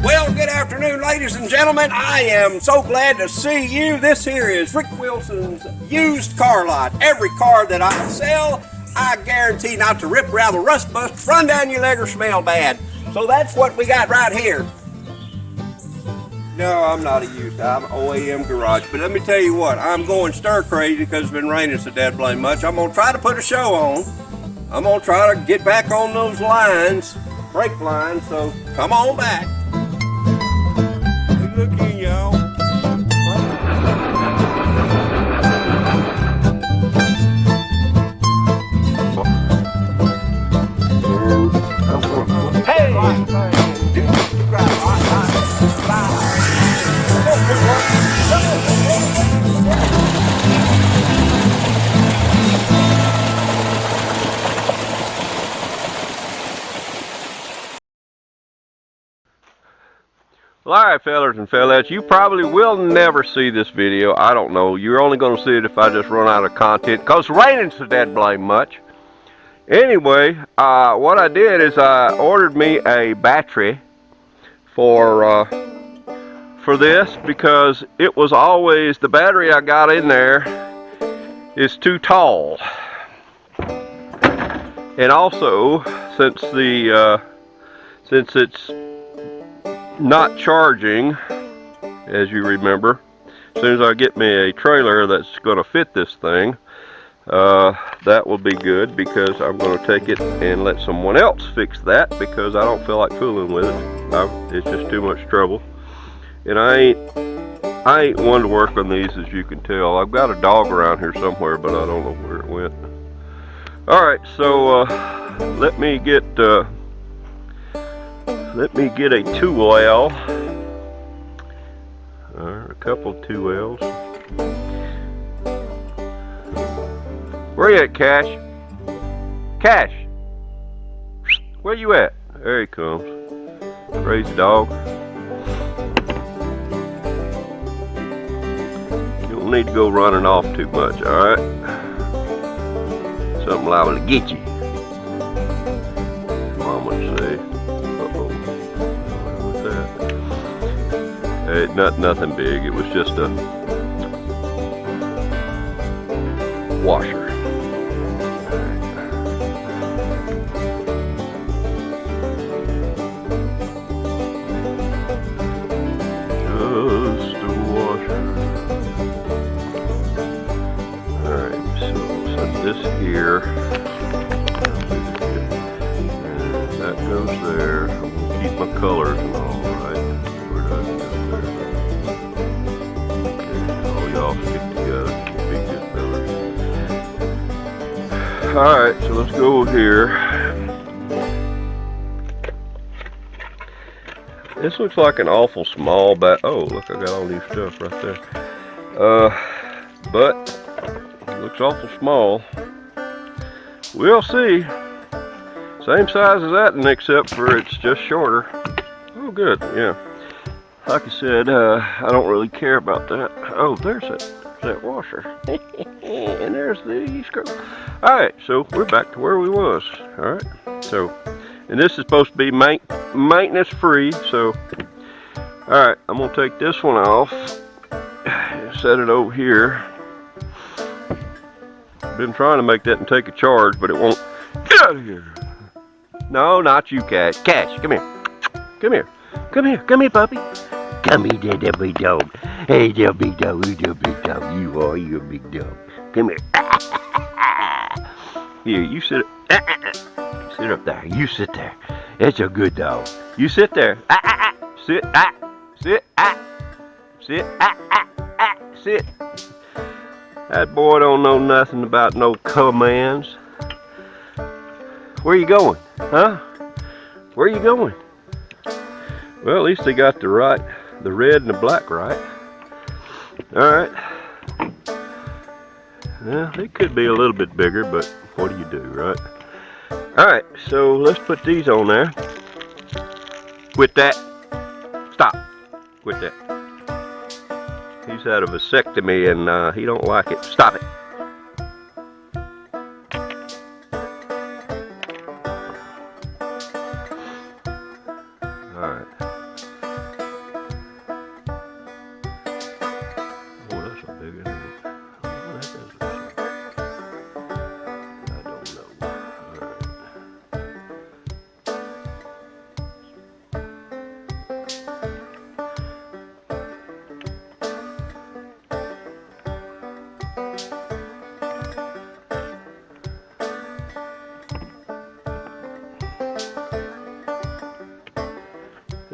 Well, good afternoon, ladies and gentlemen. I am so glad to see you. This here is Rick Wilson's used car lot. Every car that I sell, I guarantee not to rip, rather rust bust, run down your leg, or smell bad. So that's what we got right here. No, I'm not a used. I'm OAM garage. But let me tell you what, I'm going stir crazy because it's been raining so dead blame much. I'm going to try to put a show on. I'm going to try to get back on those lines, brake lines, so come on back. Good looking, y'all. Well, alright, fellers and fellas, you probably will never see this video. I don't know. You're only going to see it if I just run out of content, because it's raining so dead blame much. Anyway, what I did is I ordered me a battery for this, because it was always, the battery I got in there is too tall. And also, since it's not charging, as you remember, as soon as I get me a trailer that's going to fit this thing, that will be good, because I'm going to take it and let someone else fix that, because I don't feel like fooling with it. It's just too much trouble, and I ain't one to work on these, as you can tell. I've got a dog around here somewhere, but I don't know where it went. Alright, so let me get a 2L, a couple 2Ls. Where you at, Cash? Cash! Where you at? There he comes. Crazy dog. You don't need to go running off too much, alright? Something liable to get you. Mama say. Nothing big. It was just a washer. Just a washer. Alright, so set this here. And that goes there. I'm going to keep my colors and all, right? Alright, so let's go here. This looks like an awful small bat. Oh, look, I got all new stuff right there. But it looks awful small. We'll see. Same size as that, and except for it's just shorter. Oh, good, yeah. Like I said, I don't really care about that. Oh, there's that washer. And there's the screw. Alright, so we're back to where we was. Alright, so, and this is supposed to be maintenance free, so, alright, I'm going to take this one off, set it over here. Been trying to make that and take a charge, but it won't. Get out of here. No, not you, Cash. Cash, come here. Come here. Come here. Come here, puppy. Come here, there, big dog. Hey, there, big dog. Who's the big dog? You're a big dog. Come here. Here, you sit. Sit up there. You sit there. That's a good dog. You sit there. Sit. Sit. Sit. Sit. That boy don't know nothing about no commands. Where you going? Huh? Where you going? Well, at least they got the red and the black right. Alright. Well, they could be a little bit bigger, but what do you do, right? Alright, so let's put these on there. Quit that. Stop. Quit that. He's had a vasectomy and he don't like it. Stop it.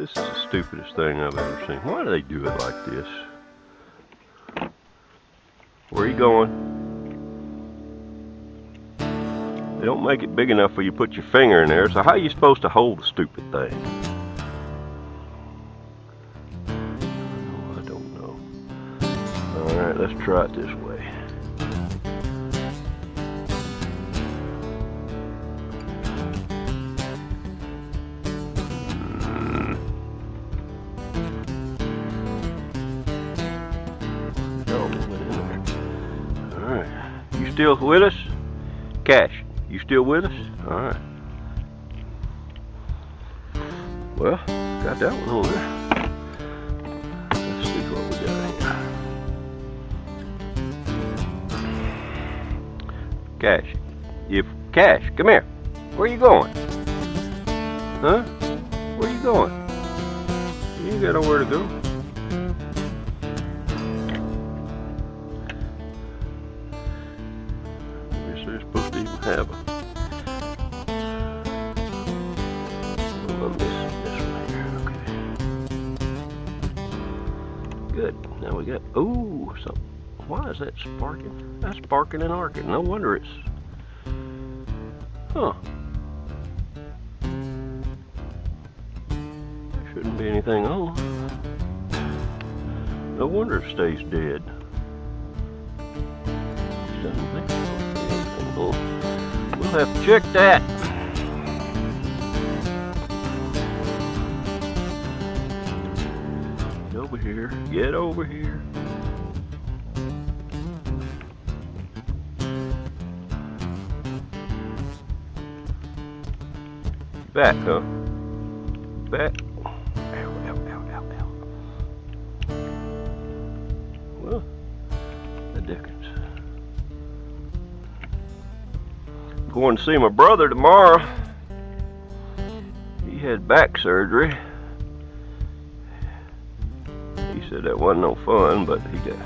This is the stupidest thing I've ever seen. Why do they do it like this? Where are you going? They don't make it big enough for you to put your finger in there, so how are you supposed to hold the stupid thing? I don't know. Alright, let's try it this way. You still with us? Cash, you still with us? Alright. Well, got that one on there. Let's see what we got here. Cash, come here. Where you going? Huh? Where you going? You ain't got nowhere to go. They're supposed to even have a. This one here. Okay. Good. Now we got. Ooh, something. Why is that sparking? That's sparking and arcing. No wonder it's. Huh. There shouldn't be anything on. No wonder it stays dead. We'll have to check that. Get over here. Get over here. Back, huh? Back. Ow, ow, ow, ow, ow. Well, the dickens. Going to see my brother tomorrow. He had back surgery. He said that wasn't no fun, but he got.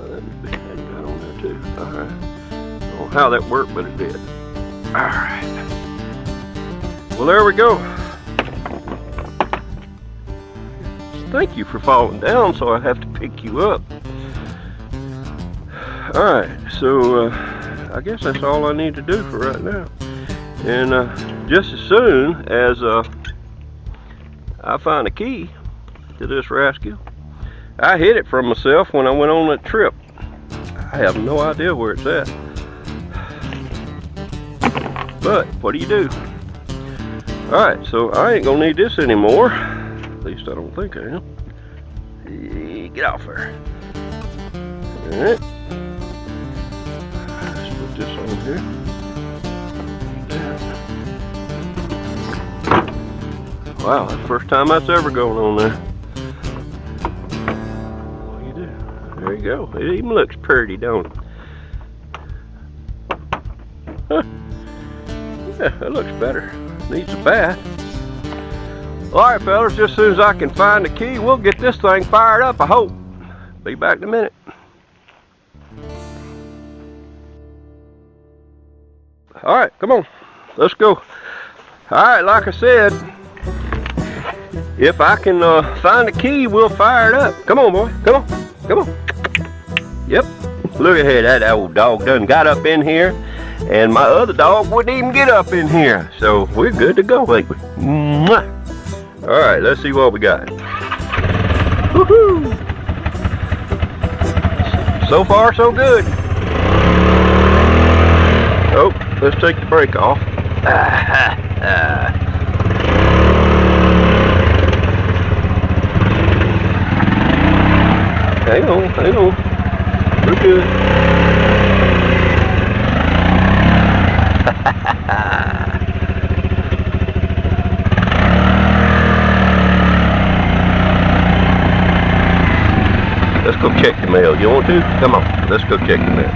That got on there too. All right. I don't know how that worked, but it did. All right. Well, there we go. Thank you for falling down, so I have to pick you up. Alright, so I guess that's all I need to do for right now. And just as soon as I find a key to this rascal, I hid it from myself when I went on that trip. I have no idea where it's at. But, what do you do? Alright, so I ain't gonna need this anymore. At least I don't think I am. Get off her. Alright. Let's put this on here. Wow, that's the first time that's ever going on there. What do you do? There you go. It even looks pretty, don't it? Huh. Yeah, that looks better. Needs a bath. Alright, fellas, just as soon as I can find the key, we'll get this thing fired up, I hope. Be back in a minute. Alright, come on. Let's go. Alright, like I said, if I can find the key, we'll fire it up. Come on, boy. Come on. Come on. Yep. Look at here. That old dog done got up in here. And my other dog wouldn't even get up in here. So we're good to go, ain't we? Mwah. Alright, let's see what we got. Woohoo! So far, so good. Oh, let's take the brake off. Hang on, hang on. We're good. Let's go check the mail. You want to? Come on, let's go check the mail.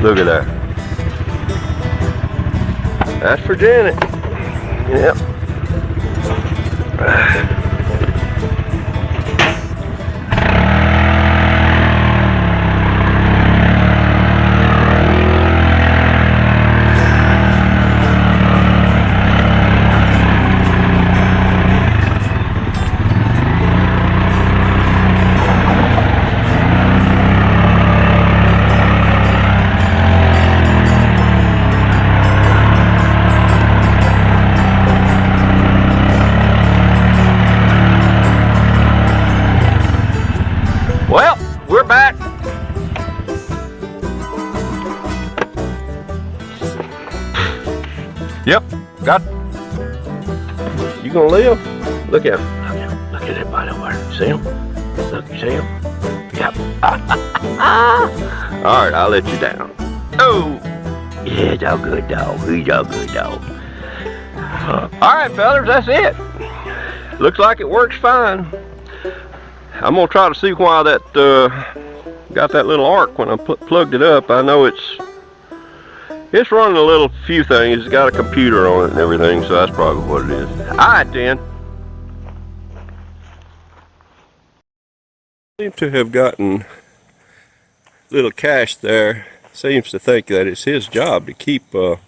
Look at that. That's for Janet. Yep. Well, we're back. Yep, got. You gonna live? Look at him. Look at that body of water. See him? Look, you see him? Yep. All right, I'll let you down. Oh, yeah, it's all good, dog. He's all good, dog. All right, fellas, that's it. Looks like it works fine. I'm gonna try to see why that got that little arc when I plugged it up. I know it's running a little few things. It's got a computer on it and everything, so that's probably what it is. All right, then. Seem to have gotten little Cash there. Seems to think that it's his job to keep the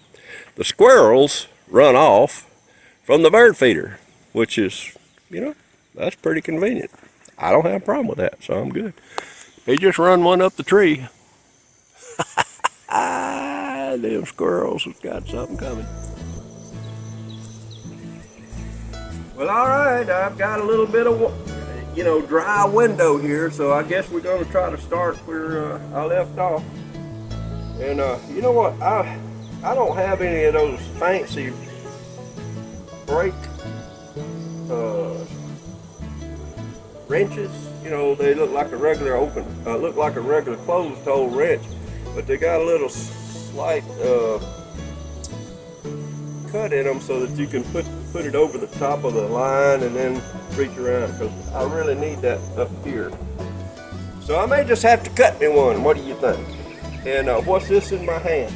squirrels run off from the bird feeder, which is, you know, that's pretty convenient. I don't have a problem with that, so I'm good. He just run one up the tree. Them squirrels have got something coming. Well, all right, I've got a little bit of, you know, dry window here, so I guess we're going to try to start where I left off. And you know what? I don't have any of those fancy brake wrenches. You know, they look like a regular closed hole wrench, but they got a little slight cut in them so that you can put it over the top of the line and then reach around, because I really need that up here. So I may just have to cut me one. What do you think? And what's this in my hand?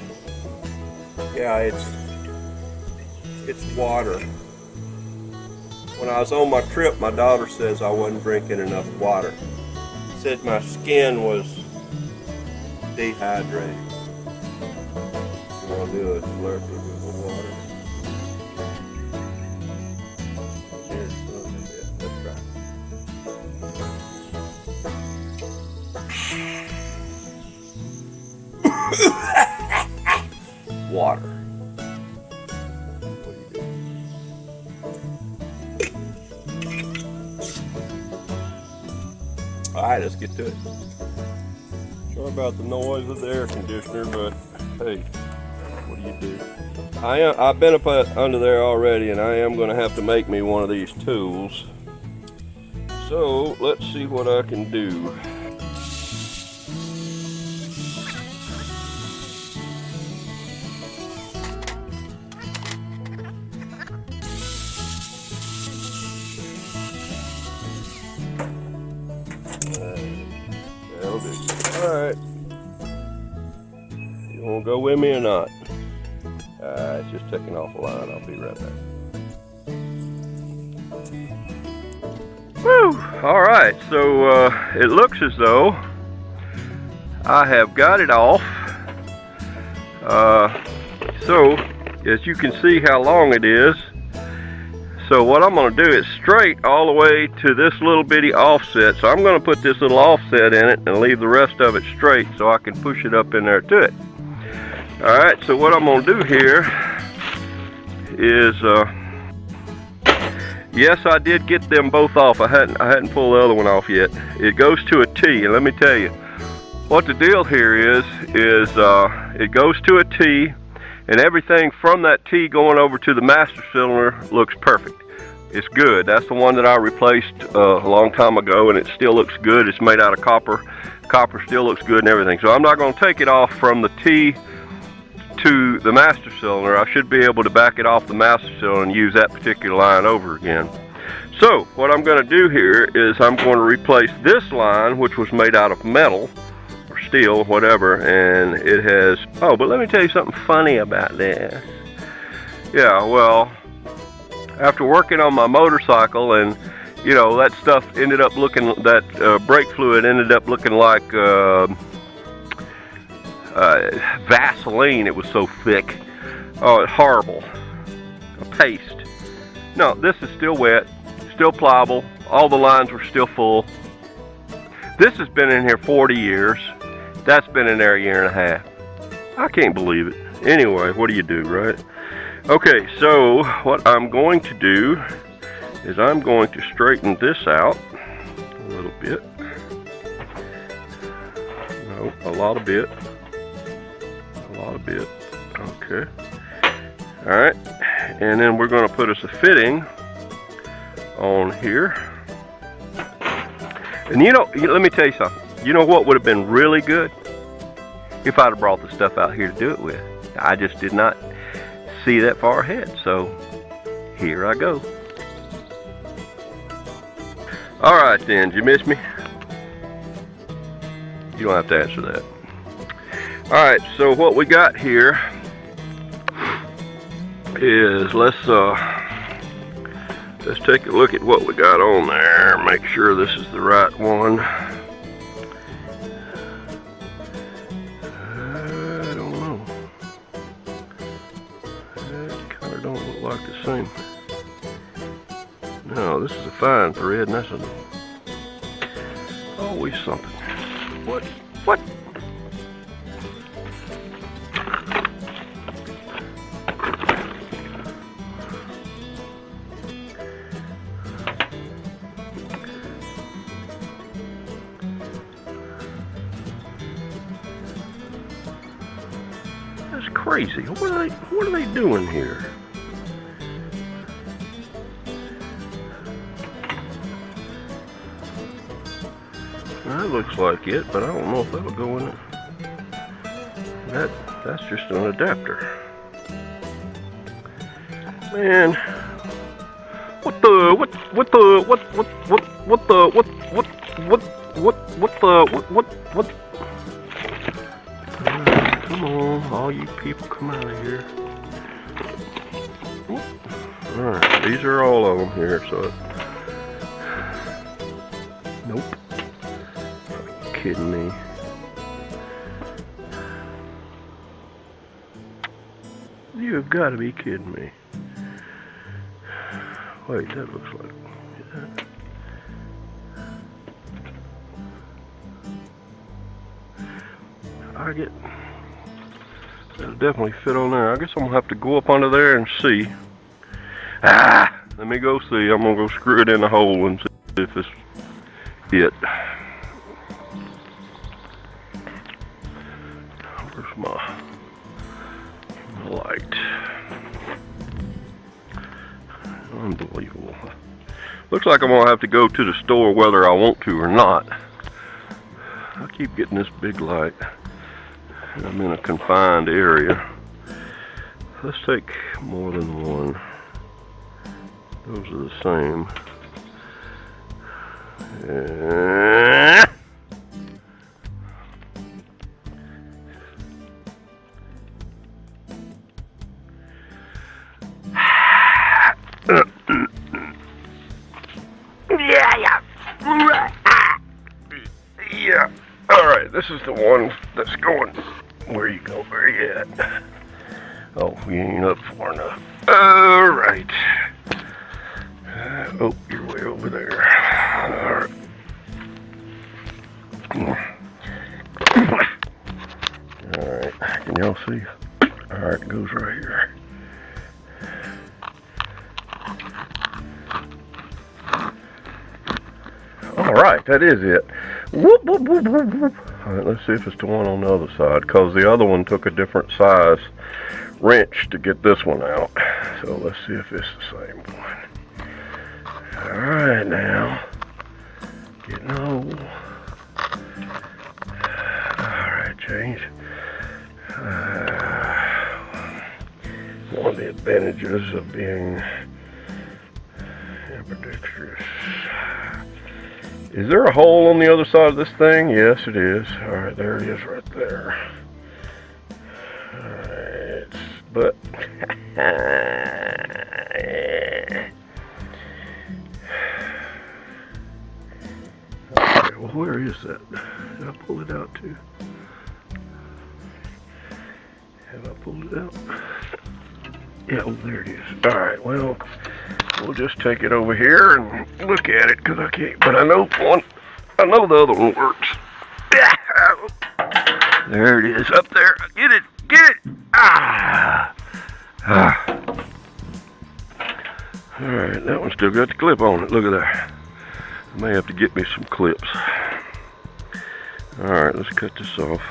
Yeah, it's water. When I was on my trip, my daughter says I wasn't drinking enough water. Said my skin was dehydrated. What I'll do is slurp it with the water. Here's a little bit. Let's try. Water. Alright, let's get to it. Sorry about the noise of the air conditioner, but hey, what do you do? I've been up under there already, and I am going to have to make me one of these tools. So let's see what I can do. Alright. You want to go with me or not? It's just taking off a line. I'll be right back. Woo! Alright, so it looks as though I have got it off. So, as you can see how long it is. So what I'm going to do is straight all the way to this little bitty offset. So I'm going to put this little offset in it and leave the rest of it straight so I can push it up in there to it. Alright, so what I'm going to do here is, yes, I did get them both off. I hadn't pulled the other one off yet. It goes to a T, and let me tell you, what the deal here is it goes to a T, and everything from that T going over to the master cylinder looks perfect. It's good. That's the one that I replaced a long time ago, and it still looks good. It's made out of copper. Copper still looks good and everything. So I'm not going to take it off from the T to the master cylinder. I should be able to back it off the master cylinder and use that particular line over again. So what I'm going to do here is I'm going to replace this line, which was made out of metal or steel, whatever, and it has, oh, but let me tell you something funny about this. Yeah, well, after working on my motorcycle, and you know, that stuff ended up looking, that brake fluid ended up looking like Vaseline. It was so thick. Oh, it's horrible. A paste. No, this is still wet, still pliable. All the lines were still full. This has been in here 40 years. That's been in there a year and a half. I can't believe it. Anyway, what do you do, right? Okay, so what I'm going to do is I'm going to straighten this out a little bit. No, a lot of bit. A lot of bit. Okay. Alright. And then we're going to put us a fitting on here. And you know, let me tell you something. You know what would have been really good? If I'd have brought the stuff out here to do it with. I just did not see that far ahead. So here I go. Alright then, did you miss me? You don't have to answer that. Alright, so what we got here is, let's take a look at what we got on there. Make sure this is the right one. I don't know. It kind of don't look like the same. No, this is a fine thread, and that's always something. What? What? That's crazy. What are they doing here? That looks like it, but I don't know if that'll go in it. That's just an adapter. Man, what the come on, all you people, come out of here. Alright, these are all of them here, so nope. Kidding me? You have got to be kidding me. Wait, that looks like that. That'll definitely fit on there. I guess I'm gonna have to go up under there and see. Let me go see. I'm gonna go screw it in the hole and see if it's it. Where's my light? Unbelievable. Looks like I'm gonna have to go to the store whether I want to or not. I keep getting this big light. I'm in a confined area. Let's take more than one. Those are the same. Yeah. All right. This is the one that's going. Where you go? Where you at? Oh, we ain't up far enough. All right. Oh, you're way over there. All right. All right. Can y'all see? All right, it goes right here. All right, that is it. Whoop, whoop, whoop, whoop, whoop. All right, let's see if it's the one on the other side, because the other one took a different size wrench to get this one out. So let's see if it's the same one. All right, now. Getting old. All right, change. One of the advantages of being ambidextrous Is there a hole on the other side of this thing? Yes, it is. Alright, there it is right there. Alright, but okay, well, where is that? Did I pull it out too? Have I pulled it out? Yeah, oh, there it is. Alright, well, we'll just take it over here and look at it, because I can't, but I know the other one works. There it is, up there. Get it, get it! Alright, that one still got the clip on it, look at that. I may have to get me some clips. Alright, let's cut this off.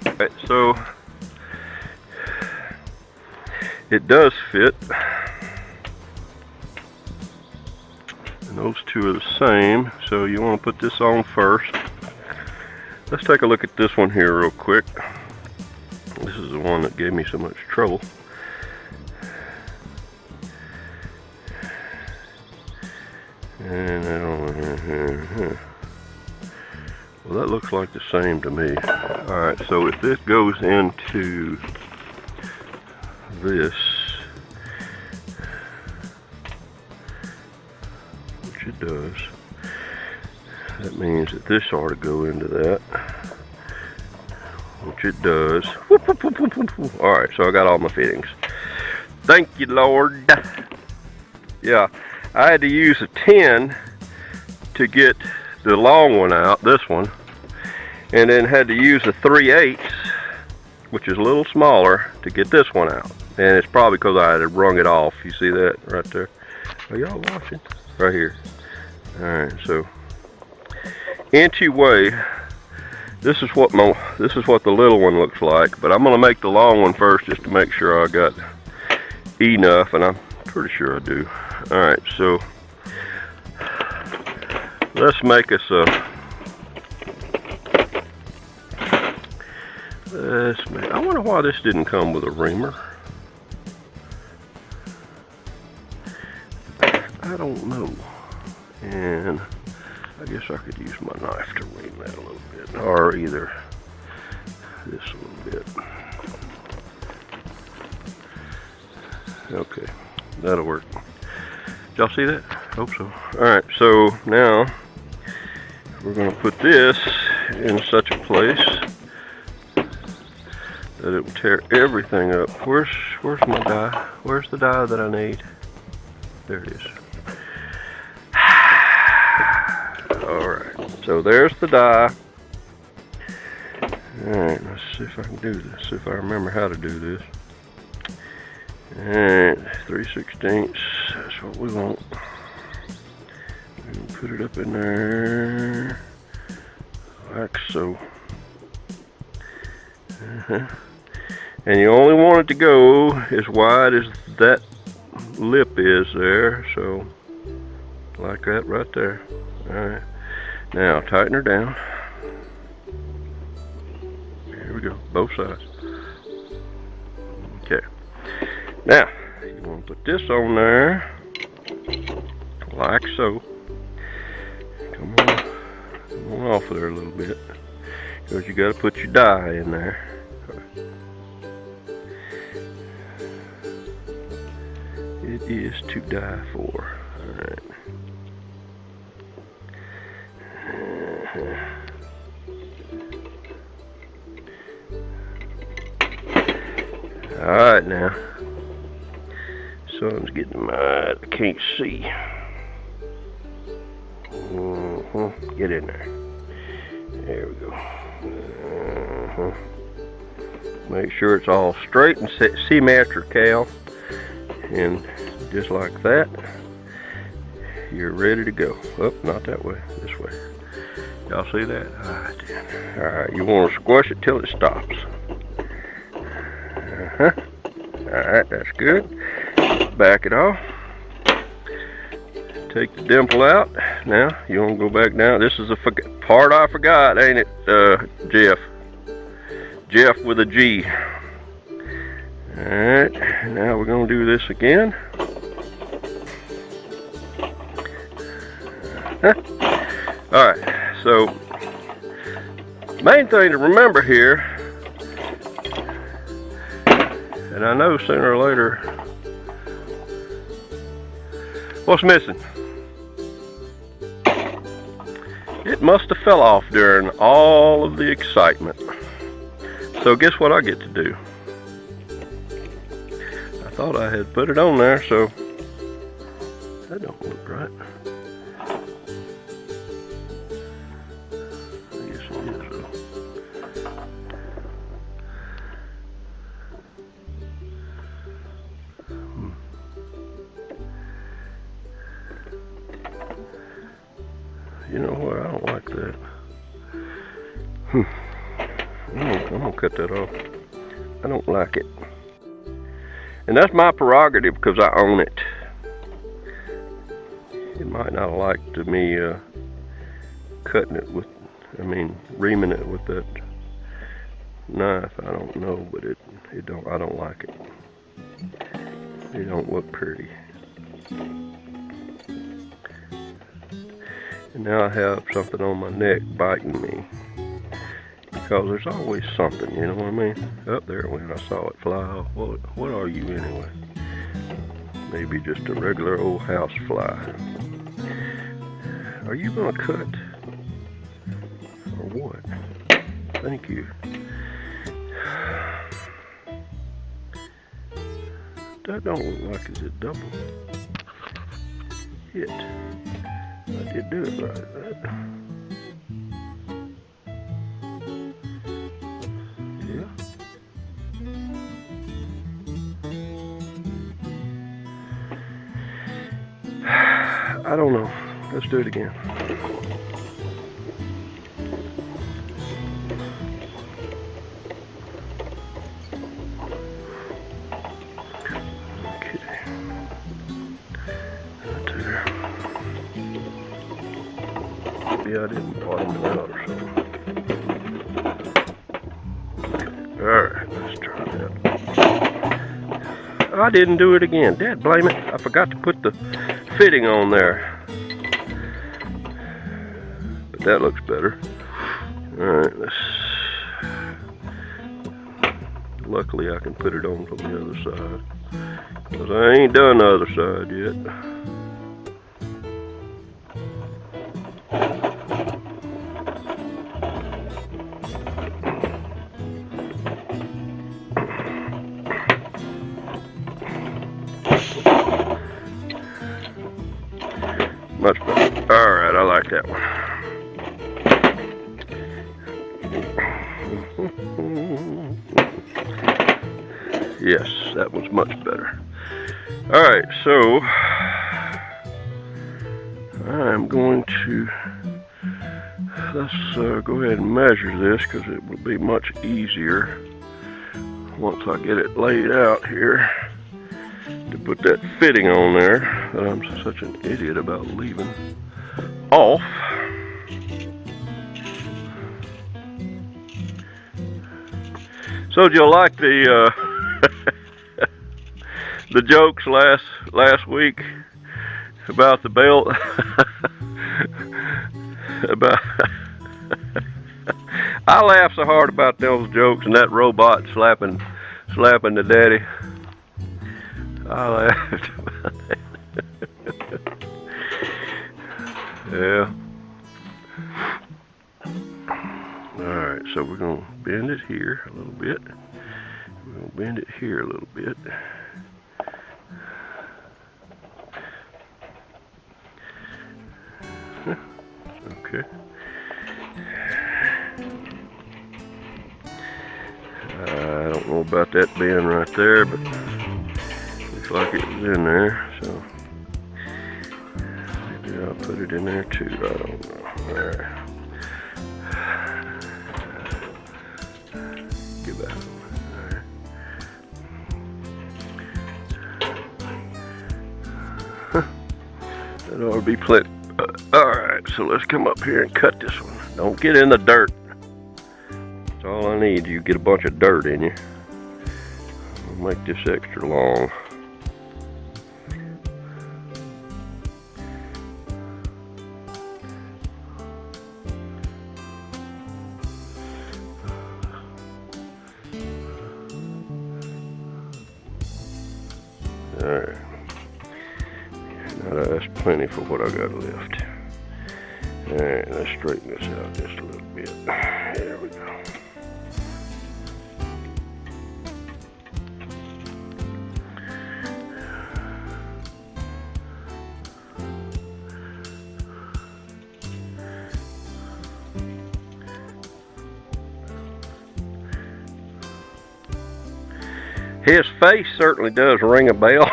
Alright, so it does fit. And those two are the same, so you want to put this on first. Let's take a look at this one here real quick. This is the one that gave me so much trouble. And well, that looks like the same to me. Alright, so if this goes into this, which it does, that means that this ought to go into that, which it does. Alright, so I got all my fittings. Thank you, Lord. Yeah, I had to use a 10 to get the long one out, this one, and then had to use a 3/8, which is a little smaller, to get this one out. And it's probably because I had wrung it off. You see that right there? Are y'all watching? Right here. Alright, so anyway, this is what the little one looks like, but I'm gonna make the long one first just to make sure I got enough, and I'm pretty sure I do. Alright, so let's make us a I wonder why this didn't come with a reamer. I don't know. And I guess I could use my knife to ream that a little bit, or either this a little bit. Okay, that'll work. Did y'all see that? Hope so. Alright, so now we're going to put this in such a place that it will tear everything up. Where's my die? Where's the die that I need? There it is. Alright, so there's the die. Alright, let's see if I can do this, see if I remember how to do this. Alright, 3/16, that's what we want. And put it up in there, like so. And you only want it to go as wide as that lip is there, so like that right there. Alright, now tighten her down. Here we go, both sides. Okay, now you want to put this on there like so. Come on off of there a little bit, because you got to put your die in there. It is to die for. Alright. Alright now. Sun's getting mad. I can't see. Get in there. There we go. Make sure it's all straight and symmetrical. And just like that, you're ready to go. Oh, not that way, this way. Y'all see that? Alright then. Alright, you want to squash it till it stops. Alright, that's good. Back it off. Take the dimple out. Now, you want to go back down. This is a part I forgot, ain't it, Jeff? Jeff with a G. Alright, now we're going to do this again. Alright, so main thing to remember here, and I know sooner or later, what's missing? It must have fell off during all of the excitement. So guess what I get to do? I thought I had put it on there, so that don't look right. I guess it is though. You know what? I don't like that. I'm gonna cut that off. I don't like it. And that's my prerogative because I own it. It might not like to me cutting it with, reaming it with that knife. I don't know, but I don't like it. It don't look pretty. And now I have something on my neck biting me. Because there's always something, you know what I mean? Up there when I saw it fly off. What are you anyway? Maybe just a regular old house fly. Are you gonna cut? Or what? Thank you. That don't look like it's a double hit. I did do it right. Yeah. I don't know. Let's do it again. I didn't bottom it out or something. Alright, let's try that. I didn't do it again. Dad, blame it. I forgot to put the fitting on there. But that looks better. Alright, luckily I can put it on from the other side. Because I ain't done the other side yet. Much better. Alright, I like that one. Yes, that one's much better. Alright, so I'm going to, let's go ahead and measure this because it will be much easier once I get it laid out here to put that fitting on there that I'm such an idiot about leaving off. So did you like the the jokes last week about the belt? About I laughed so hard about those jokes and that robot slapping the daddy. I laughed about that. Yeah. Alright, so we're going to bend it here a little bit. We're going to bend it here a little bit. Okay. I don't know about that bend right there, but looks like it was in there, so maybe I'll put it in there too. I don't know. Alright. Get back. Alright. That ought to be plenty. Alright, so let's come up here and cut this one. Don't get in the dirt. That's all I need. You get a bunch of dirt in you. I'll make this extra long. Alright. Now that's plenty for what I got left. Alright, let's straighten this out just a little bit. There we go. His face certainly does ring a bell.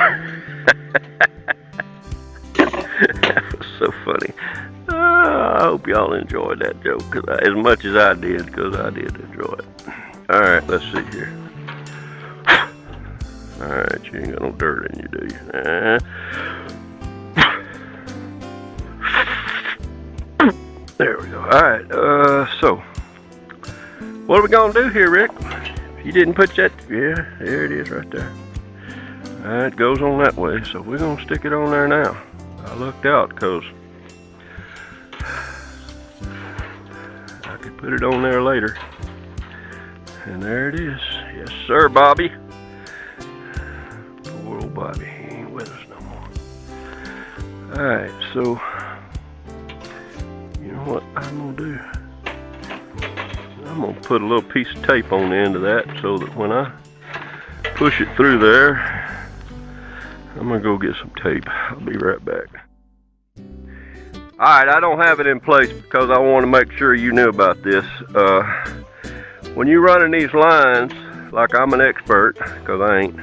That was so funny. I hope y'all enjoyed that joke as much as I did, because I did enjoy it. Alright, let's see here. Alright, you ain't got no dirt in you, do you? There we go. Alright, so what are we gonna do here, Rick? You didn't put that, yeah, there it is right there. It goes on that way, so we're gonna stick it on there now. I looked out because I could put it on there later. And there it is. Yes, sir, Bobby. Poor old Bobby, he ain't with us no more. Alright, so you know what I'm gonna do? I'm going to put a little piece of tape on the end of that so that when I push it through there, I'm going to go get some tape. I'll be right back. Alright, I don't have it in place because I want to make sure you knew about this. When you're running these lines, like I'm an expert, because I ain't,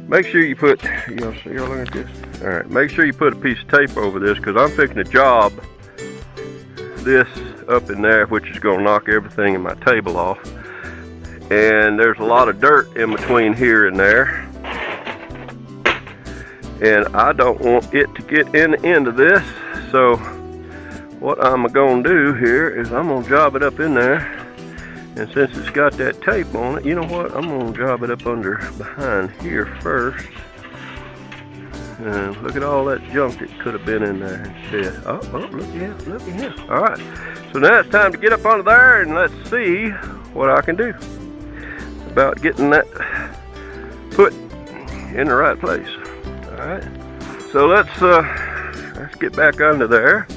make sure you put, you know, see y'all look at this? Alright, make sure you put a piece of tape over this because I'm fixing to job this up in there, which is going to knock everything in my table off. And there's a lot of dirt in between here and there. And I don't want it to get in the end of this. So what I'm going to do here is I'm going to job it up in there. And since it's got that tape on it, you know what? I'm going to job it up under behind here first. And look at all that junk that could have been in there instead. Oh, look at him, look at him. All right, so now it's time to get up under there and let's see what I can do about getting that put in the right place. All right, so let's get back under there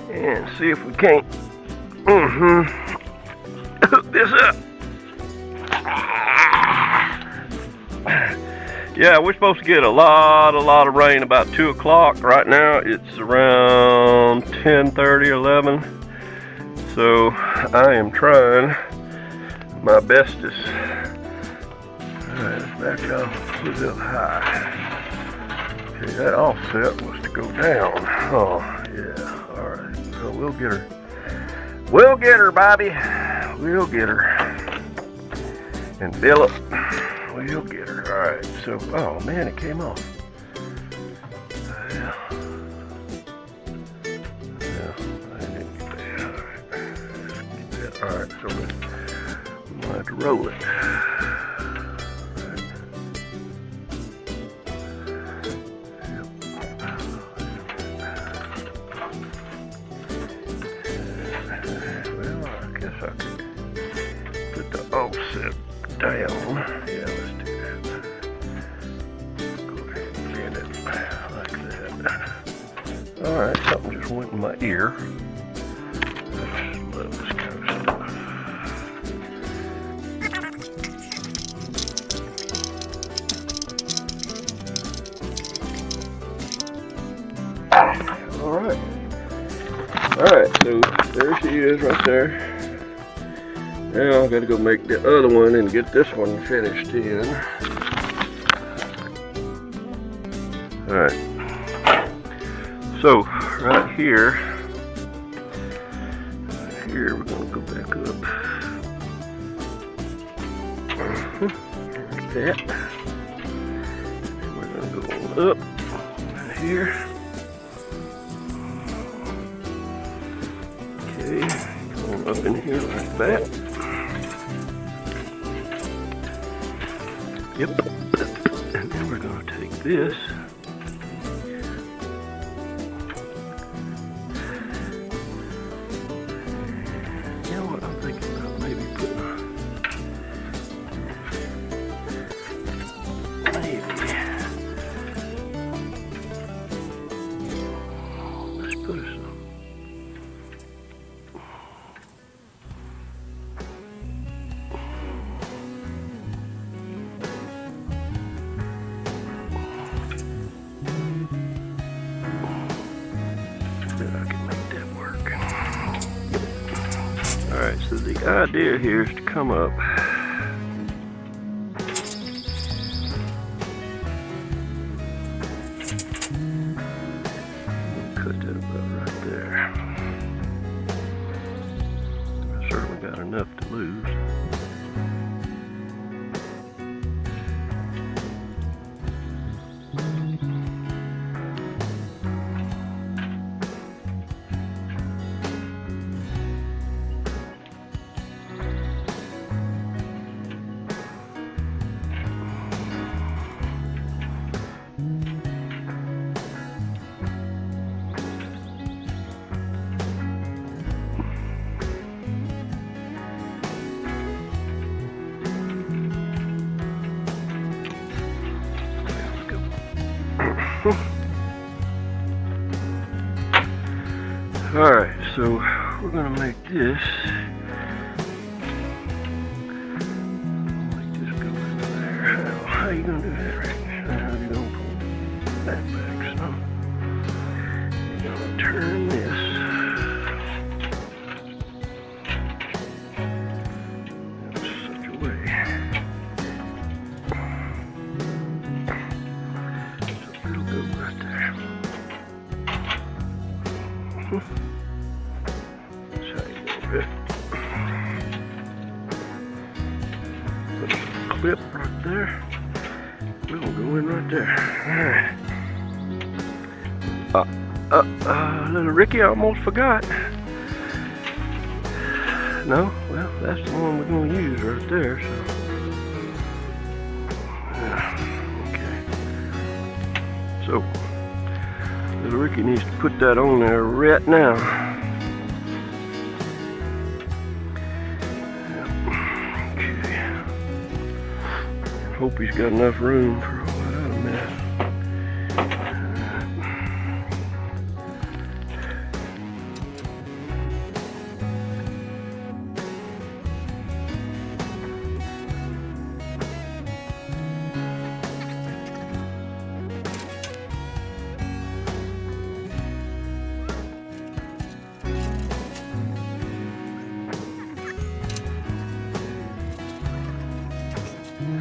and see if we can't hook this up. Yeah, we're supposed to get a lot of rain about 2 o'clock. Right now it's around 10:30, 11. So I am trying my bestest. Alright, let's back down a little bit high. Okay, that offset was to go down. Oh, yeah. Alright, so we'll get her. We'll get her, Bobby. We'll get her. And Philip. We'll get her. Alright, so, oh man, it came off. Yeah, I didn't get that. Alright, so we're going to have to roll it. Well, I guess I could put the offset down. Yeah, let's do that. Go ahead and bend it like that. Alright, something just went in my ear. I just love this kind of stuff. Alright. Alright, so there she is right there. Now I gotta go make the other one and get this one finished in. Alright. So right here we're gonna go back up. Like that. And we're gonna go on up right here. Okay, going up in here like that. Yep. And then we're going to take this. You know what I'm thinking about? Maybe putting make that work. Alright, so the idea here is to come up. Cut that about right there. I certainly got enough to lose. Alright, so we're gonna make this. Make this go in there. How you gonna do that right now? How you gonna pull that back some? You're gonna turn this. In such a way. So it'll go right there. That's how you do it. Put a clip right there. We'll go in right there. Alright. Little Ricky, I almost forgot. No? Well, that's the one we're going to use right there, so. Okay. So. Little Ricky needs to put that on there right now. Okay. Hope he's got enough room for all that mess.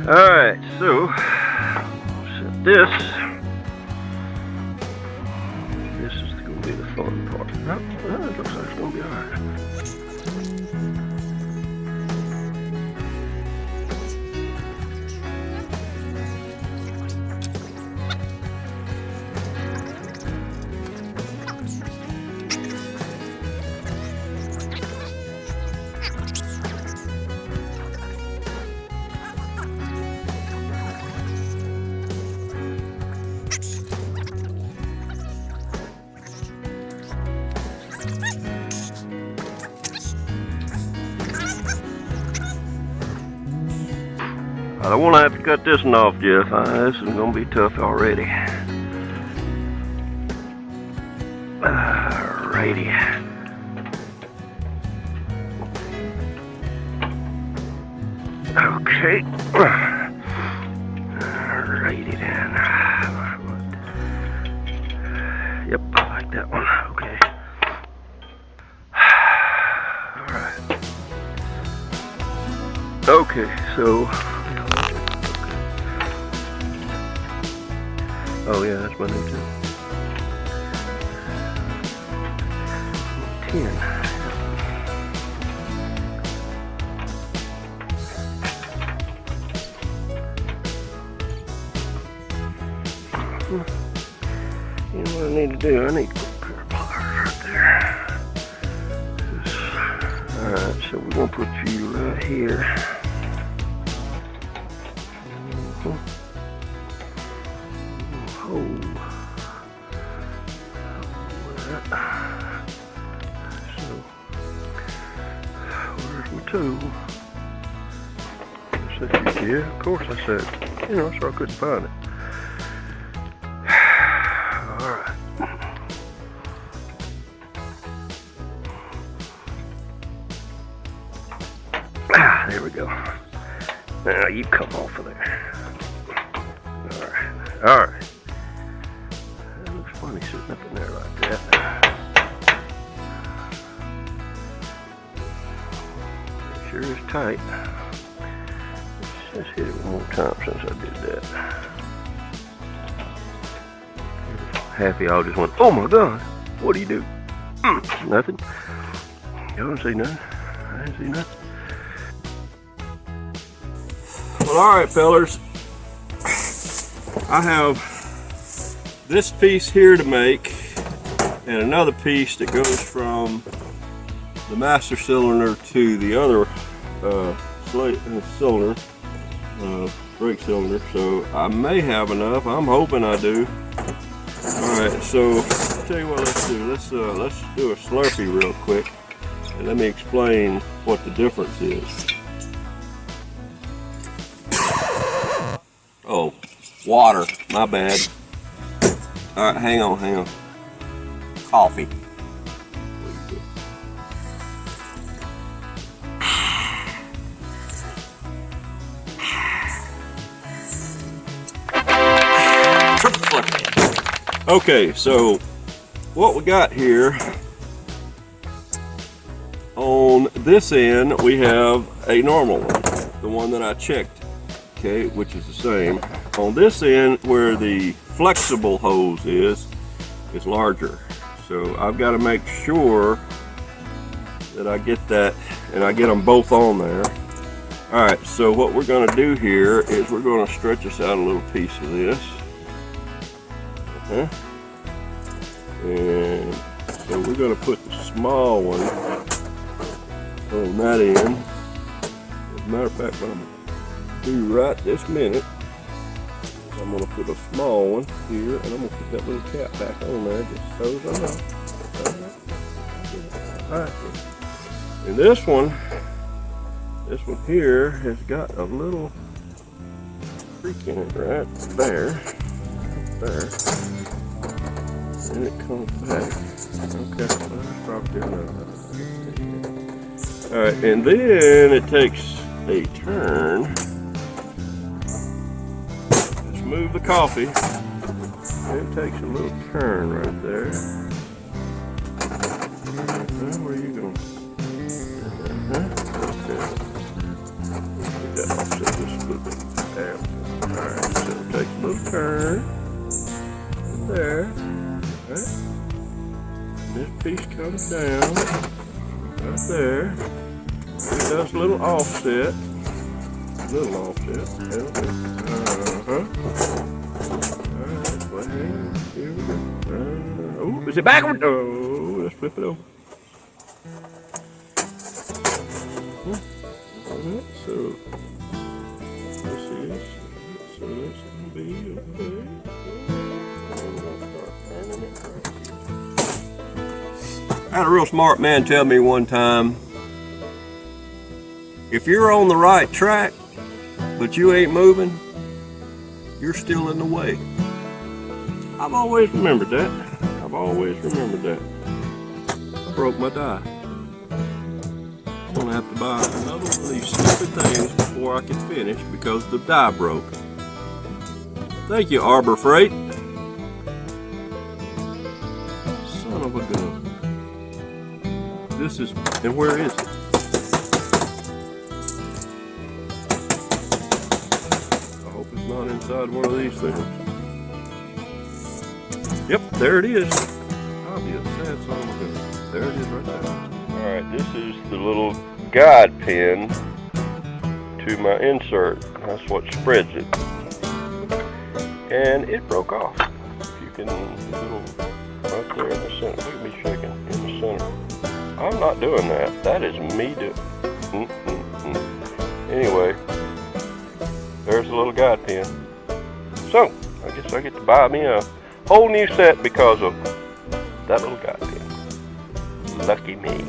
Alright, so set this. This is going to be the fun part. Oh, it looks like it's going to be alright. I don't want to have to cut this one off, Jeff. This is going to be tough already. Alrighty. Okay. Alrighty then. Yep, I like that one. Okay. Alright. Okay, so. Oh yeah, that's my new too. 10. You know what I need to do? I need to put a pair of pliers right there. Alright, so we're going to put you right here. So, where's my tool? Yeah, of course I said, you know, so I couldn't find it. Alright. There we go. Now you come off of there. Alright. That looks funny sitting up in there like that. sure is tight. Let's hit it one more time since I did that. Half of y'all just went, oh my God, what do you do? Nothing. Y'all don't see nothing. I didn't see nothing. Well, all right, fellers. I have this piece here to make and another piece that goes from the master cylinder to the other cylinder, brake cylinder. So I may have enough. I'm hoping I do. All right, so I'll tell you what, let's do. Let's do a Slurpee real quick, and let me explain what the difference is. Oh, water. My bad. All right, hang on. Coffee. Okay, so what we got here, on this end we have a normal one, the one that I checked, okay, which is the same. On this end, where the flexible hose is larger. So I've got to make sure that I get that, and I get them both on there. All right, so what we're going to do here is we're going to stretch us out a little piece of this. And so we're going to put the small one on that end. As a matter of fact, what I'm going to do right this minute, I'm going to put a small one here, and I'm going to put that little cap back on there just so as I know. All right. And this one here has got a little creak in it right there. And it comes back. Okay, let's drop it down. Alright, and then it takes a turn. Let's move the coffee. It takes a little turn right there. Where are you going? Okay. Alright, so it takes a little turn. There. Right. This piece comes down right there. It does a little offset. Alright, well, here we go. Oh, is it backward? Oh, let's flip it over. Alright, so this is, so that's going to be over there. I had a real smart man tell me one time, if you're on the right track, but you ain't moving, you're still in the way. I've always remembered that. I broke my die. I'm gonna have to buy another one of these stupid things before I can finish because the die broke. Thank you, Arbor Freight. Son of a gun. This is, and where is it? I hope it's not inside one of these things. Yep, there it is. I'll be a sad son of a gun. There it is right there. Alright, this is the little guide pin to my insert. That's what spreads it. And it broke off. If you can, little right there in the center. Look at me shaking in the center. I'm not doing that. That is me doing. Anyway, there's a little guide pin. So, I guess I get to buy me a whole new set because of that little guide pin. Lucky me.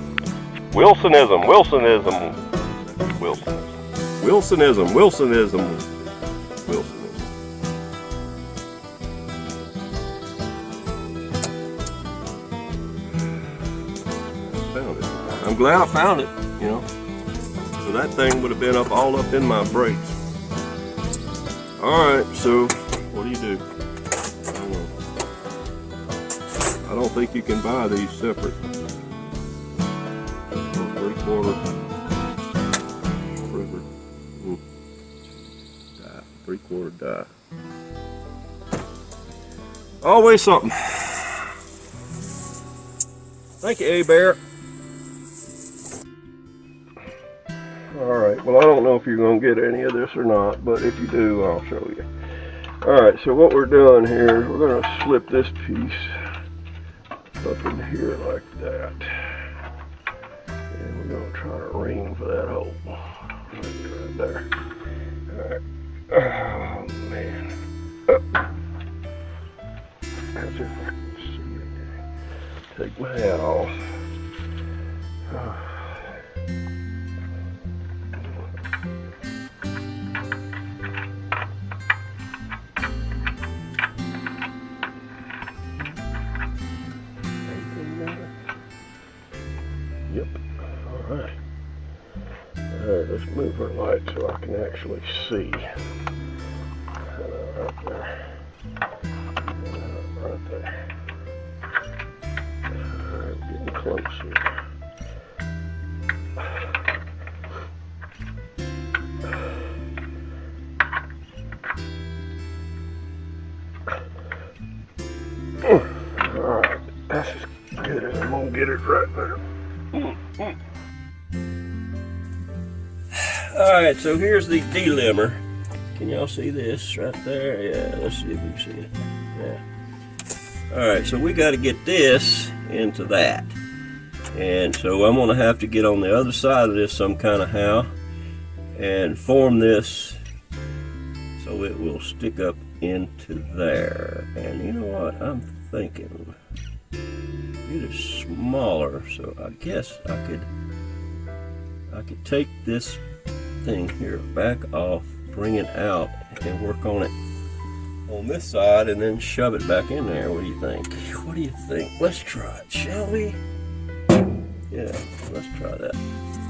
Wilsonism. I'm glad I found it, you know. So that thing would have been all up in my brakes. Alright, so what do? I don't think you can buy these separate. 3/4 3/4 die. Always something. Thank you, A-Bear. Alright, well I don't know if you're going to get any of this or not, but if you do, I'll show you. Alright, so what we're doing here, we're going to slip this piece up in here like that. And we're going to try to ring for that hole. Right there. Alright. Oh, man. Let's see if I can see it. Take my hat off. Yep. Alright. Alright, let's move our light so I can actually see. Right there. Right there. Alright, getting close here. Alright, that's as good as I'm gonna get it right there. Alright, so here's the delimber. Can y'all see this right there? Yeah, let's see if we can see it. Yeah. Alright, so we got to get this into that. And so I'm going to have to get on the other side of this some kind of how and form this so it will stick up into there. And you know what? I'm thinking it is smaller, so I guess I could take this thing here back off, bring it out, and work on it on this side, and then shove it back in there. What do you think? What do you think? Let's try it, shall we? Yeah, let's try that.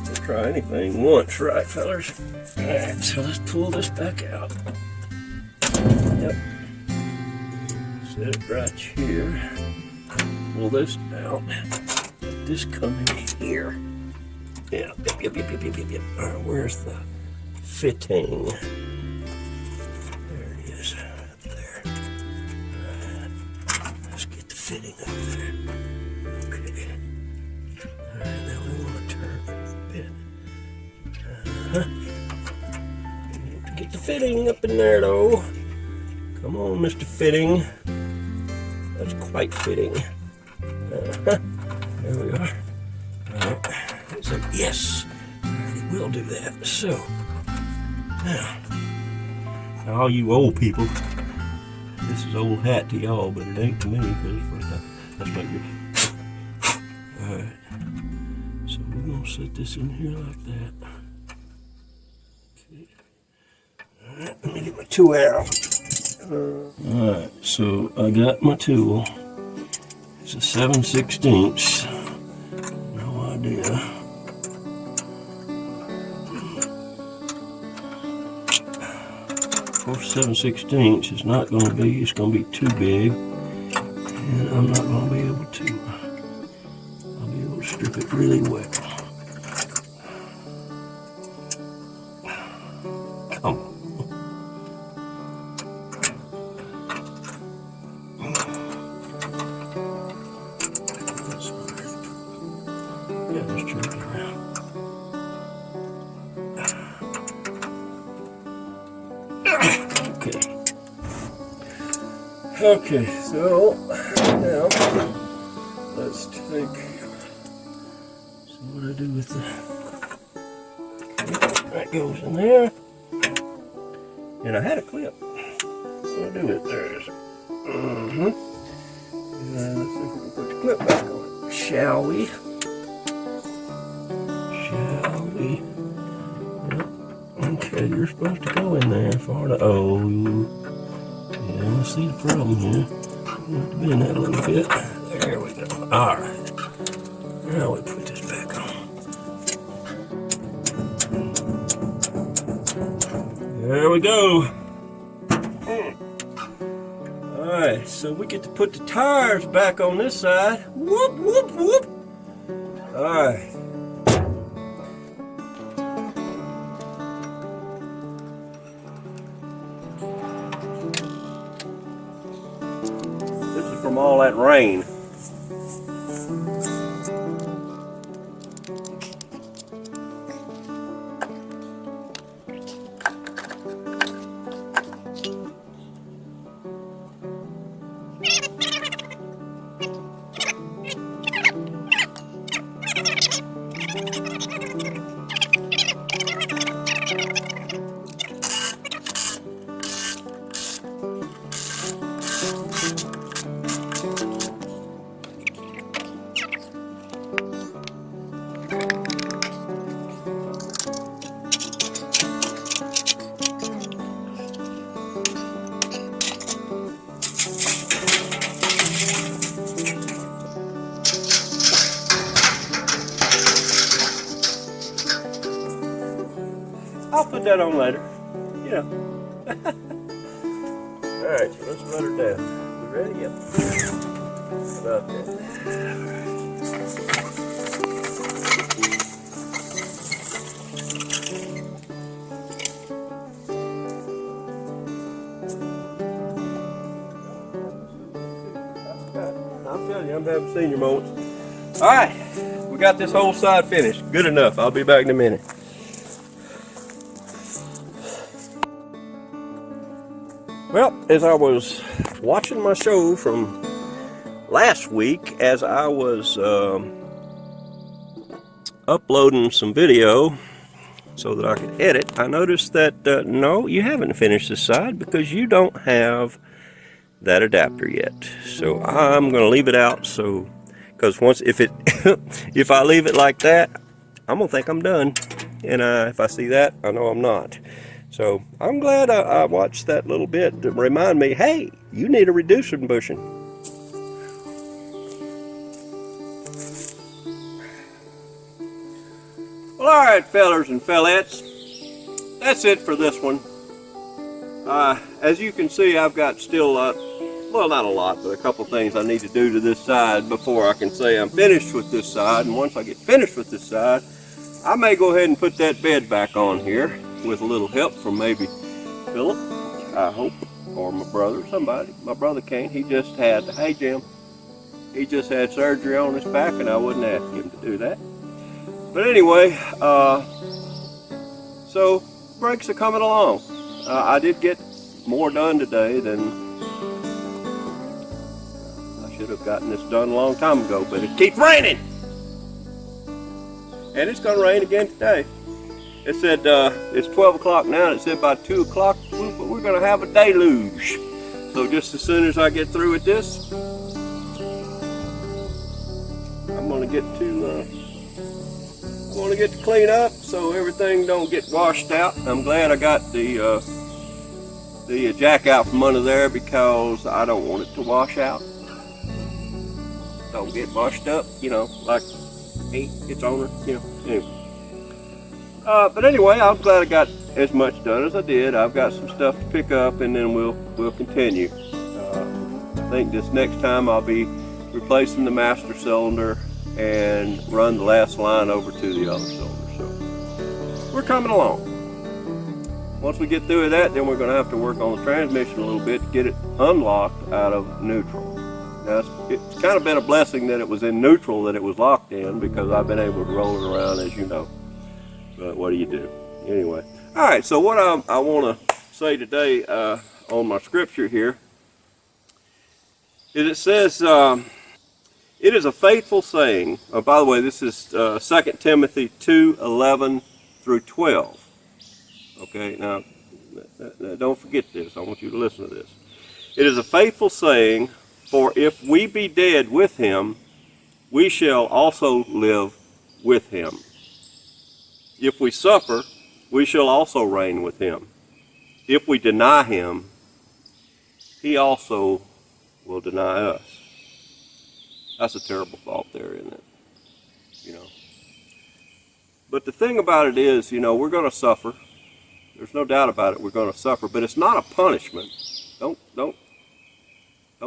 Let's try anything once, right, fellas? All right, so let's pull this back out. Yep. Set it right here. Pull this out. Let this come in here. Yeah, yep. All right, where's the fitting? There it is, up there. All right, let's get the fitting up there. Okay. All right, now we want to turn it a bit. We need to get the fitting up in there, though. Come on, Mr. Fitting. That's quite fitting. There we are. All right. So, yes, it will do that. So, now, all you old people, this is old hat to y'all, but it ain't to me because it's first time. Let's make it. All right. So we're gonna set this in here like that. Okay. All right. Let me get my tool out. All right. So I got my tool. It's a 7/16. No idea. 7/16 is not going to be, it's going to be too big, and I'm not going to be able to, I'll be able to strip it really well. Come on. Yeah, let's turn it around. Okay, so now let's take, so what I do with that goes in there, and I had a clip. What I do with it, there it is. And let's see if we can put the clip back on it. Shall we? Shall we? Yep. Okay, you're supposed to go in there far to, yeah, see the problem here. We have to bend that a little bit. There we go. Alright. Now we put this back on. There we go. Alright, so we get to put the tires back on this side. Whoop, whoop, whoop. Alright. that rain. I'll put that on later, you know. Alright, so let's let her down. You ready? Yep. About that. I'm telling you, I'm having senior moments. Alright, we got this whole side finished. Good enough. I'll be back in a minute. Well, as I was watching my show from last week, as I was uploading some video so that I could edit, I noticed that no, you haven't finished this side because you don't have that adapter yet. So I'm going to leave it out, so because once if I leave it like that, I'm gonna think I'm done, and if I see that, I know I'm not. So I'm glad I watched that little bit to remind me, hey, you need a reducing bushing. Well, all right, fellers and fellettes, that's it for this one. As you can see, I've got still, well, not a lot, but a couple things I need to do to this side before I can say I'm finished with this side. And once I get finished with this side, I may go ahead and put that bed back on here with a little help from maybe Philip, I hope, or my brother, somebody. My brother can't. He just had, hey Jim, he just had surgery on his back, and I wouldn't ask him to do that. But anyway, so brakes are coming along. I did get more done today than I should have gotten this done a long time ago, but it keeps raining. And it's going to rain again today. It said it's 12 o'clock now, and it said by 2 o'clock we're going to have a deluge. So just as soon as I get through with this, I'm going to get to clean up so everything don't get washed out. I'm glad I got the jack out from under there because I don't want it to wash out. Don't get washed up, you know, like its owner, you know. Anyway. But anyway, I'm glad I got as much done as I did. I've got some stuff to pick up, and then we'll continue. I think this next time I'll be replacing the master cylinder and run the last line over to the other cylinder. So we're coming along. Once we get through with that, then we're going to have to work on the transmission a little bit to get it unlocked out of neutral. Now, it's kind of been a blessing that it was in neutral, that it was locked in, because I've been able to roll it around, as you know. But what do you do? Anyway. All right, so what I want to say today on my scripture here is it says, it is a faithful saying. Oh, by the way, this is 2 Timothy 2:11 through 12. Okay, now don't forget this. I want you to listen to this. It is a faithful saying, for if we be dead with him, we shall also live with him. If we suffer, we shall also reign with him. If we deny him, he also will deny us. That's a terrible thought there, isn't it? You know. But the thing about it is, you know, we're going to suffer. There's no doubt about it. We're going to suffer, but it's not a punishment. Don't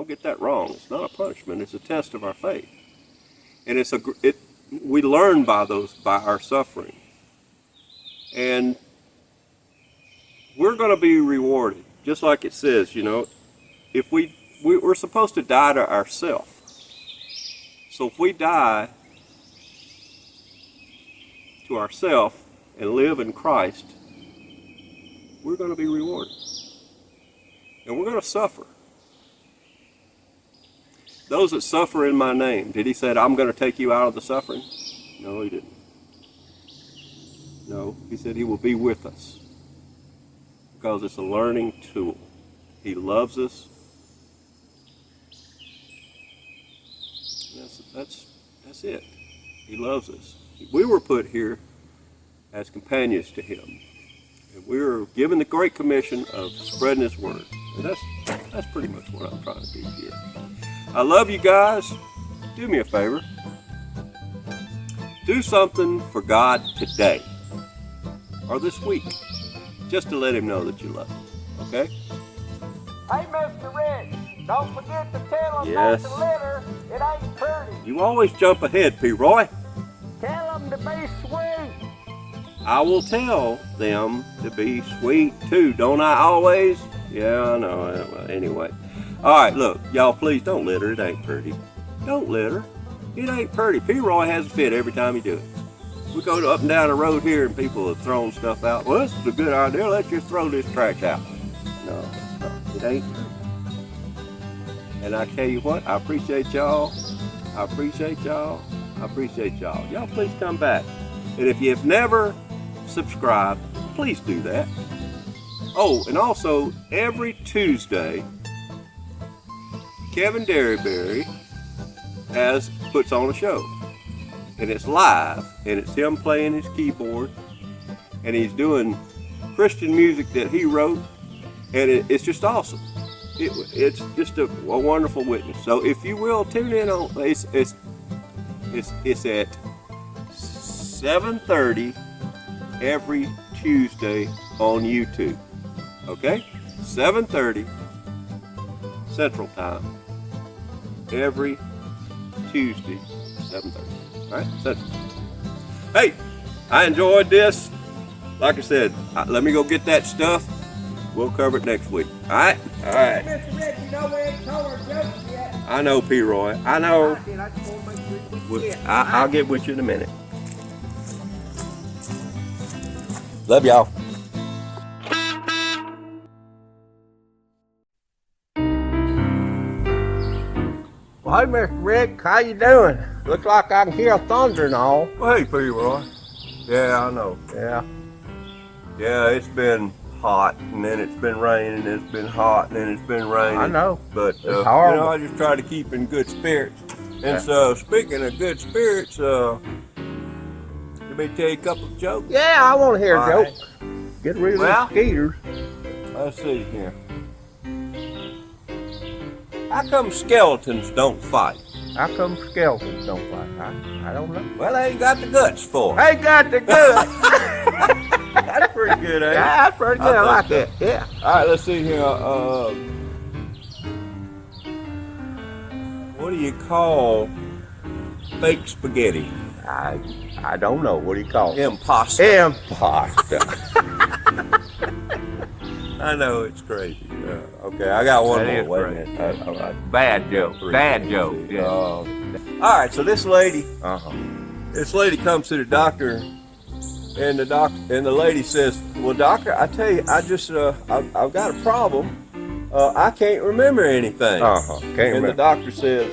get that wrong. It's not a punishment. It's a test of our faith, and we learn by our suffering, and we're going to be rewarded, just like it says. You know, if we're supposed to die to ourselves. So if we die to ourselves and live in Christ, we're going to be rewarded. And we're going to suffer. Those that suffer in my name, did he say, I'm going to take you out of the suffering? No, he didn't. No, he said he will be with us. Because it's a learning tool. He loves us. That's it. He loves us. We were put here as companions to him. And we were given the great commission of spreading his word. And that's pretty much what I'm trying to do here. I love you guys. Do me a favor. Do something for God today or this week, just to let him know that you love him. Okay? Hey, Mr. Rich, don't forget to tell him Yes. not to litter. It ain't pretty. You always jump ahead, P. Roy. Tell him to be sweet. I will tell them to be sweet too, don't I always? Yeah, I know. Well, anyway. All right, look, y'all, please don't litter. It ain't pretty. Don't litter. It ain't pretty. P. Roy has a fit every time you do it. We go up and down the road here and people have thrown stuff out. Well, this is a good idea. Let's just throw this trash out. No, it ain't pretty. And I tell you what, I appreciate y'all. I appreciate y'all. I appreciate y'all. Y'all please come back. And if you've never subscribed, please do that. Oh, and also every Tuesday, Kevin Derryberry puts on a show. And it's live, and it's him playing his keyboard, and he's doing Christian music that he wrote, and it's just awesome. It's just a wonderful witness. So if you will tune in on it's at 7:30 every Tuesday on YouTube. Okay, 7:30 Central Time every Tuesday, 7:30. All right, Central. Hey, I enjoyed this. Like I said, let me go get that stuff. We'll cover it next week. All right? All right. Mr. Rich, you know we ain't told our jokes yet. I know, P. Roy. I know. I did. I just want to make sure you Well, get. I'll get with you in a minute. Love y'all. Well, hey, Mr. Rick, how you doing? Looks like I can hear thunder and all. Well, hey, P. Roy. Yeah, I know. Yeah. Yeah, it's been hot, and then it's been raining, and it's been hot, and then it's been raining. I know. But, horrible. I just try to keep in good spirits. And so, speaking of good spirits, let me tell you a couple of jokes. Yeah, I want to hear All a right. joke. Get rid of Well- the mosquitoes. Let's see here. How come skeletons don't fight? How come skeletons don't fight? I don't know. Well, they ain't got the guts for it. They got the good. That's pretty good, ain't it? Yeah, that's pretty good. I like it. Yeah. All right, let's see here. What do you call fake spaghetti? I don't know. What do you call it? Imposter. Imposter. I know, it's crazy. Okay, I got one That more. is Wait a crazy. minute. Bad joke. Three. Bad joke. Yeah. All right, so this lady comes to the doctor, and the lady says, "Well, doctor, I tell you, I've got a problem. I can't remember anything." Can't And remember. the doctor says,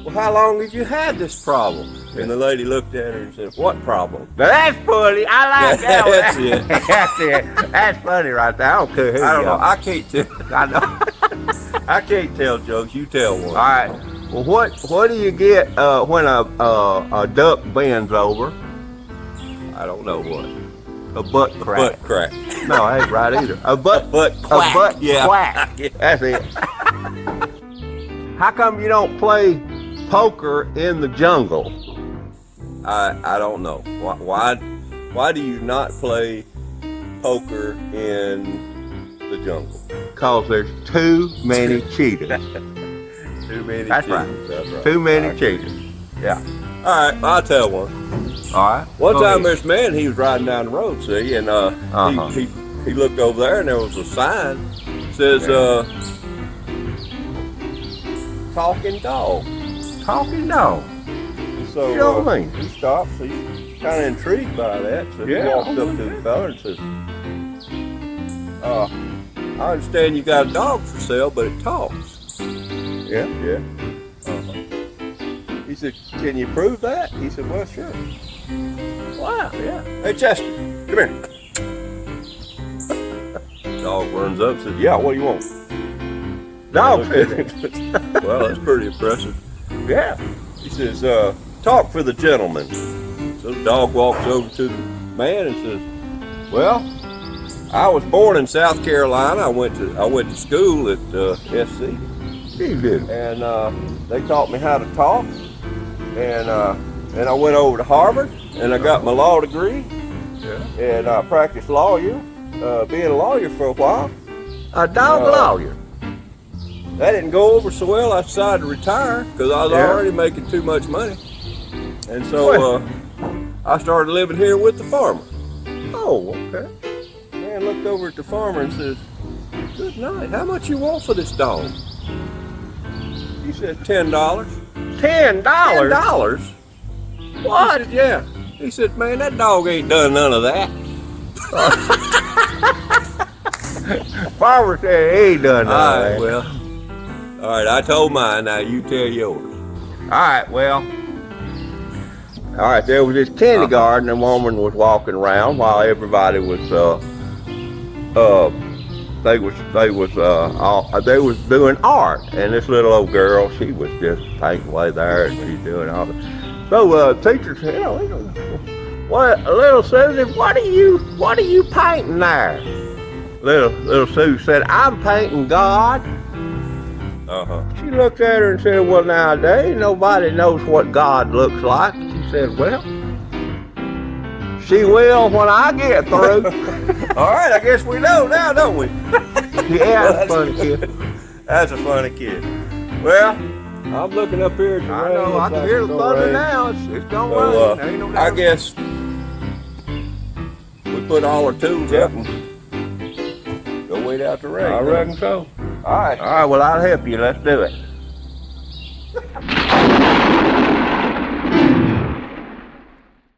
"Well, how long have you had this problem?" And the lady looked at her and said, "What problem?" That's funny. I like that one. That's it. That's it. That's funny right there. I don't care who I don't you know. are. I can't tell. I know. I can't tell jokes. You tell one. All right. Well, what do you get when a duck bends over? I don't know what. A butt crack. Butt crack. No, that ain't right either. A butt quack. A butt Yeah. quack. That's it. How come you don't play poker in the jungle? I don't know. Why do you not play poker in the jungle? Cause there's too many cheaters. Too many That's right. cheaters. That's right. Too many All right. cheaters. Yeah. All right, I'll tell one. All right. One Go time ahead. this man, he was riding down the road, see, and he looked over there and there was a sign that says talking dog. talking dog. So You know what I mean? he stopped, so he's kind of intrigued by that. So he Yeah. walks up to the fella and says, I understand you got a dog for sale, but it talks. yeah, yeah. He said, can you prove that? He said, well, sure. Wow, yeah. Hey, Chester, come here. Dog runs up and says, yeah, what do you want? Dog said, said, Well, that's pretty impressive. yeah. He says, talk for the gentleman. So the dog walks over to the man and says, well, I was born in South Carolina. I went to school at SC, he did. and they taught me how to talk. And I went over to Harvard, and I got my law degree. Yeah. And I practiced being a lawyer for a while. A dog lawyer. That didn't go over so well. I decided to retire because I was Yeah. already making too much money. And so I started living here with the farmer. Oh, okay. Man looked over at the farmer and says, good night, how much you want for this dog? He said, $10. $10? $10? What? He said, yeah. He said, man, that dog ain't done none of that. Farmer said he ain't done All none right, of that. well. All right, I told mine. Now you tell yours. All right, well. All right, there was this kindergarten, and a woman was walking around while everybody was they was doing art, and this little old girl, she was just painting away there, and she's doing all that. So teacher said, what, little Susie, what are you painting there? Little Sue said, I'm painting God. She looked at her and said, well, nowadays nobody knows what God looks like. She said, well, she will when I get through. All right, I guess we know now, don't we? Yeah, that's funny, kid. That's a funny kid. Well, I'm looking up here at the I rain. know, I Looks can like hear it's the gonna thunder rain. now. It's gonna So, rain. Ain't no I doubt. guess we put all our tools up and go wait out the rain. I reckon so. All right. All right, well, I'll help you. Let's do it.